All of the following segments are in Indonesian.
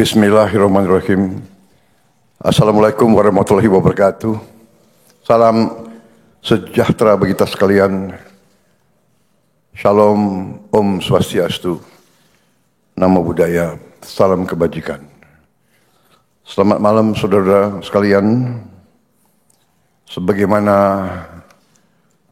Bismillahirrahmanirrahim. Assalamualaikum warahmatullahi wabarakatuh. Salam sejahtera bagi kita sekalian. Shalom, Om Swastiastu, Namo Buddhaya, salam kebajikan. Selamat malam saudara sekalian. Sebagaimana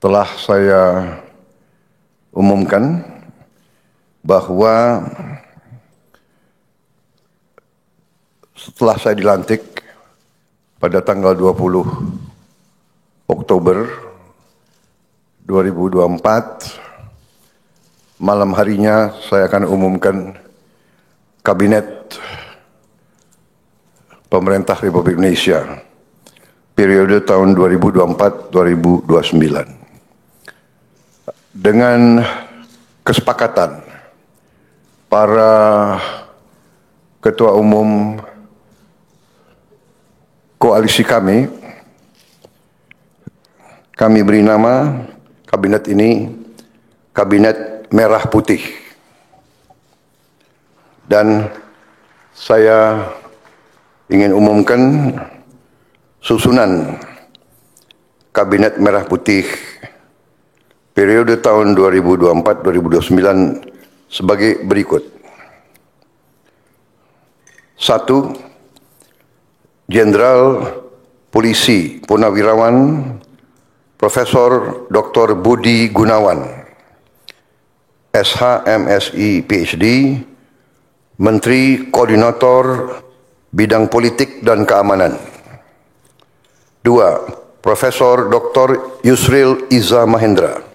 telah saya umumkan bahwa setelah saya dilantik pada tanggal 20 Oktober 2024, malam harinya saya akan umumkan Kabinet Pemerintah Republik Indonesia periode tahun 2024-2029 dengan kesepakatan para ketua umum koalisi kami beri nama kabinet ini Kabinet Merah Putih. Dan saya ingin umumkan susunan Kabinet Merah Putih periode tahun 2024-2029 sebagai berikut. 1. Jenderal Polisi Purnawirawan Profesor Dr. Budi Gunawan, SH, MSI, PhD, Menteri Koordinator Bidang Politik dan Keamanan. 2. Profesor Dr. Yusril Iza Mahendra,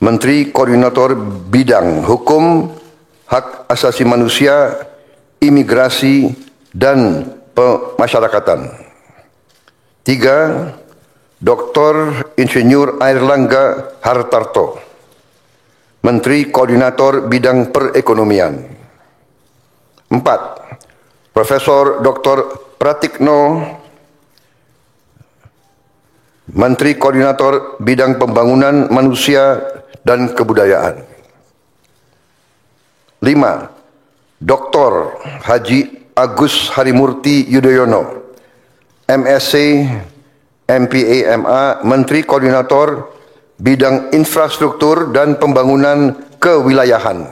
Menteri Koordinator Bidang Hukum, Hak Asasi Manusia, Imigrasi, dan Pemasyarakatan. 3. Dr. Insinyur Airlangga Hartarto, Menteri Koordinator Bidang Perekonomian. 4. Profesor Dr. Pratikno, Menteri Koordinator Bidang Pembangunan Manusia dan Kebudayaan. 5. Dr. Haji Agus Harimurti Yudhoyono, MSc, MPA, MA, Menteri Koordinator Bidang Infrastruktur dan Pembangunan Kewilayahan.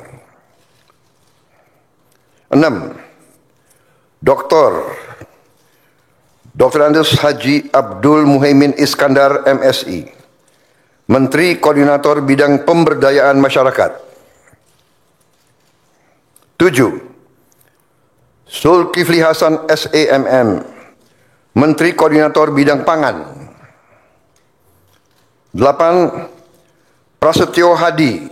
6. Dr. Andes Haji Abdul Muhaimin Iskandar, MSI, Menteri Koordinator Bidang Pemberdayaan Masyarakat. 7. Zulkifli Hasan, SEMM, Menteri Koordinator Bidang Pangan. 8. Prasetyo Hadi,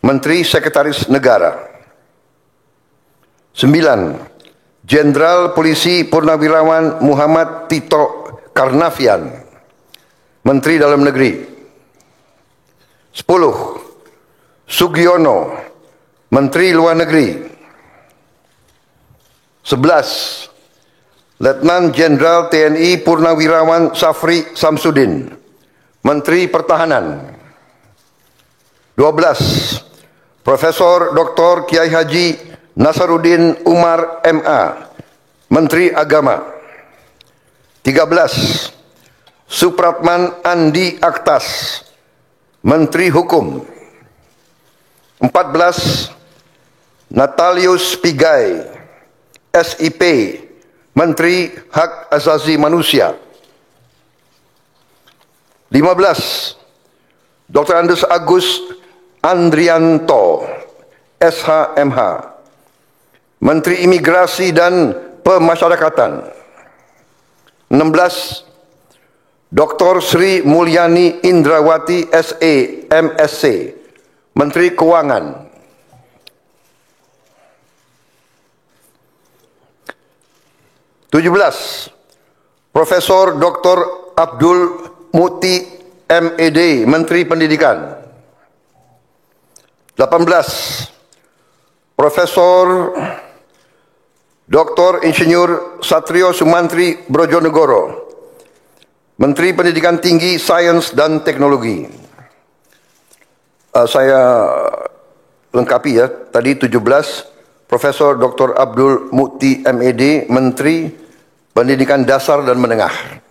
Menteri Sekretaris Negara. 9. Jenderal Polisi Purnawirawan Muhammad Tito Karnavian, Menteri Dalam Negeri. 10. Sugiono, Menteri Luar Negeri. 11. Letnan Jenderal TNI Purnawirawan Safri Samsudin, Menteri Pertahanan. 12. Profesor Dr. Kiai Haji Nasaruddin Umar, MA, Menteri Agama. 13. Supratman Andi Aktas, Menteri Hukum. 14. Natalius Pigai, SIP, Menteri Hak Asasi Manusia. 15. Dr. Andes Agus Andrianto, SHMH, Menteri Imigrasi dan Pemasyarakatan. 16. Dr. Sri Mulyani Indrawati, SE, MSc, Menteri Keuangan. 17. Profesor Dr. Abdul Muti, MED, Menteri Pendidikan. 18. Profesor Dr. Insinyur Satrio Sumantri Brojonegoro, Menteri Pendidikan Tinggi, Sains dan Teknologi. Saya lengkapi ya, tadi 17 Profesor Dr. Abdul Mukti MED, Menteri Pendidikan Dasar dan Menengah.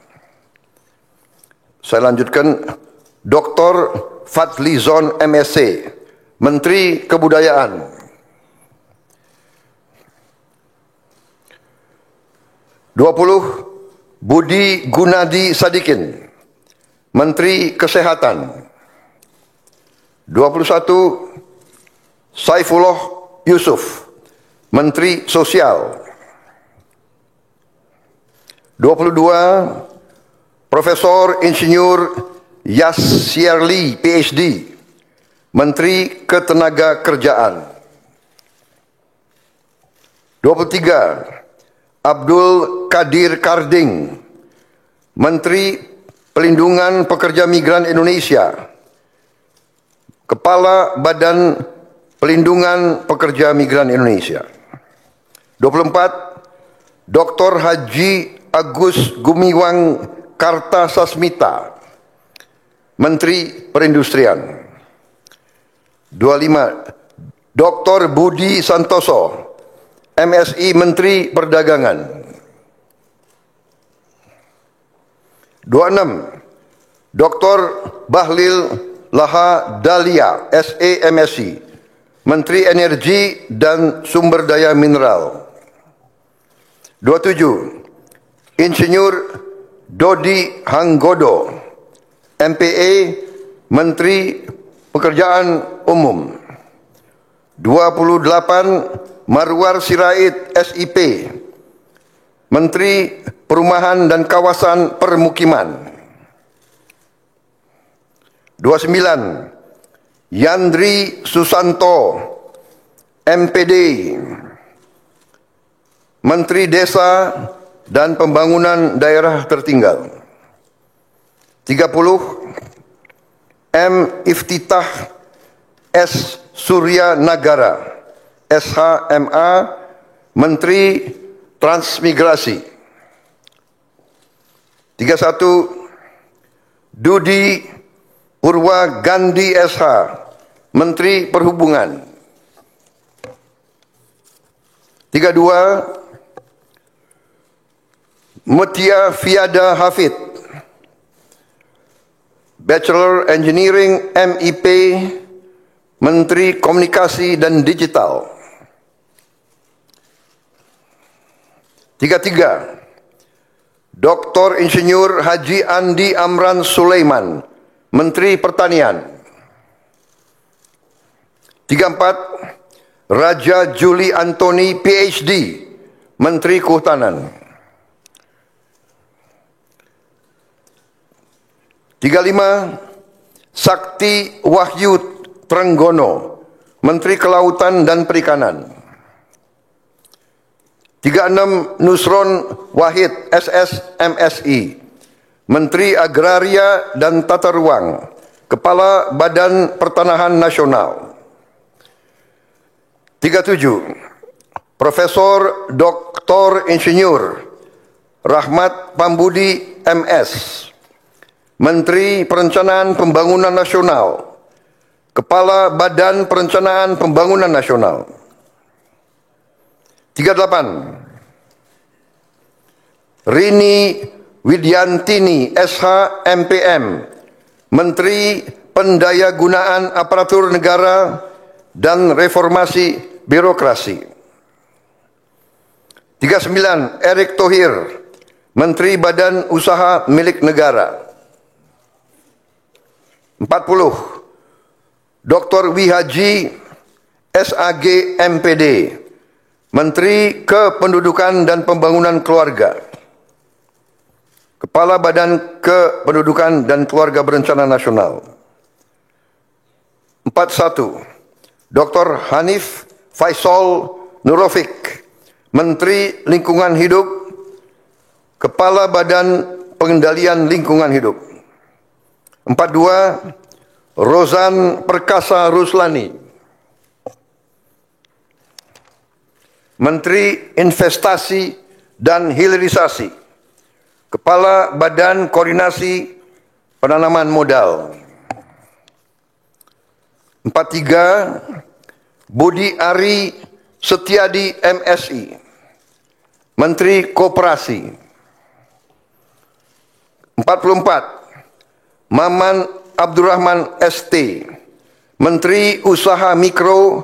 Saya lanjutkan, Dr. Fadlizon MSc, Menteri Kebudayaan. Budi Gunadi Sadikin, Menteri Kesehatan. 21. Saifullah Yusuf, Menteri Sosial. 22. Profesor Insinyur Yasyarli PhD, Menteri Ketenagakerjaan. 23. Abdul Qadir Karding, Menteri Pelindungan Pekerja Migran Indonesia, Kepala Badan Pelindungan Pekerja Migran Indonesia. 24. Dr. Haji Agus Gumiwang Kartasasmita, Menteri Perindustrian. 25. Dr. Budi Santoso, MSI, Menteri Perdagangan. 26. Dr. Bahlil Lahadalia, SE, MSI, Menteri Energi dan Sumber Daya Mineral. 27. Insinyur Dodi Hanggodo, MPA, Menteri Pekerjaan Umum. 28. Marwar Sirait, SIP, Menteri Perumahan dan Kawasan Permukiman. 29. Yandri Susanto, MPD, Menteri Desa dan Pembangunan Daerah Tertinggal. 30. M. Iftitah S. Surya Nagara, SHMA, Menteri Transmigrasi. 31. Dudi Purwa Gandhi SH, Menteri Perhubungan. 32. Mutia Fiada Hafid, Bachelor Engineering MIP, Menteri Komunikasi dan Digital. 33. Dr. Insinyur Haji Andi Amran Sulaiman, Menteri Pertanian. 34. Raja Juli Antoni PhD, Menteri Kehutanan. 35. Sakti Wahyu Trenggono, Menteri Kelautan dan Perikanan. 36. Nusron Wahid SS MSI, Menteri Agraria dan Tata Ruang, Kepala Badan Pertanahan Nasional. 37. Profesor Dr. Insinyur Rahmat Pambudi MS, Menteri Perencanaan Pembangunan Nasional, Kepala Badan Perencanaan Pembangunan Nasional. 38. Rini Widyantini SH MPM, Menteri Pendayagunaan Aparatur Negara dan Reformasi Birokrasi. 39. Erick Thohir, Menteri Badan Usaha Milik Negara. 40. Dr. Wihaji SAG MPD, Menteri Kependudukan dan Pembangunan Keluarga, Kepala Badan Kependudukan dan Keluarga Berencana Nasional. 41. Dr. Hanif Faisal Nurofik, Menteri Lingkungan Hidup, Kepala Badan Pengendalian Lingkungan Hidup. 42. Rozan Perkasa Ruslani, Menteri Investasi dan Hilirisasi, Kepala Badan Koordinasi Penanaman Modal. 43. Budi Ari Setiadi MSI, Menteri Koperasi. 44, Maman Abdurrahman ST, Menteri Usaha Mikro,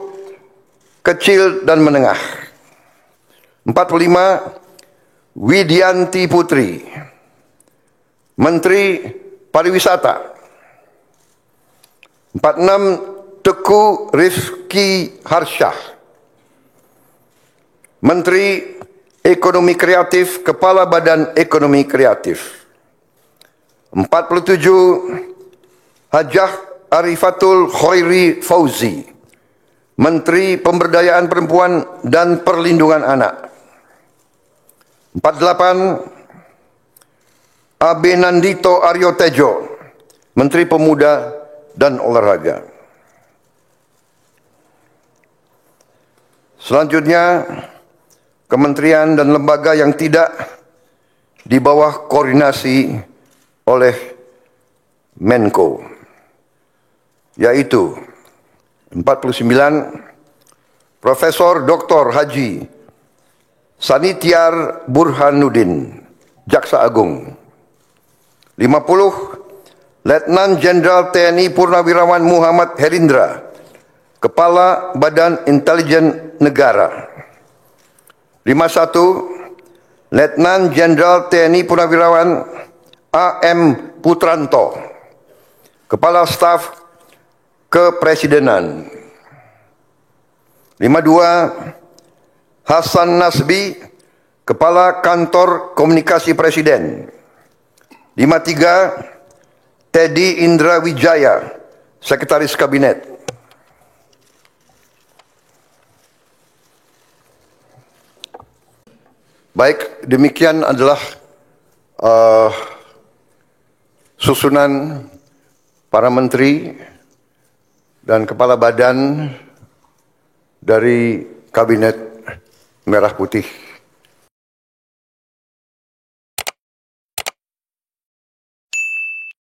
Kecil dan Menengah. 45, Widianti Putri, Menteri Pariwisata. 46, Teguh Rifki Harsyah, Menteri Ekonomi Kreatif, Kepala Badan Ekonomi Kreatif. 47, Hajah Arifatul Khairi Fauzi, Menteri Pemberdayaan Perempuan dan Perlindungan Anak. 48, Abenandito Aryo Tejo, Menteri Pemuda dan Olahraga. Selanjutnya, kementerian dan lembaga yang tidak di bawah koordinasi oleh Menko, yaitu 49, Profesor Dr. Haji Sanitiar Burhanuddin, Jaksa Agung. 50, Letnan Jenderal TNI Purnawirawan Muhammad Herindra, Kepala Badan Intelijen Negara. 51, Letnan Jenderal TNI Purnawirawan AM Putranto, Kepala Staf Kepresidenan. 52, Hasan Nasbi, Kepala Kantor Komunikasi Presiden. 53, Teddy Indra Wijaya, Sekretaris Kabinet. Baik, demikian adalah susunan para menteri dan kepala badan dari Kabinet Merah Putih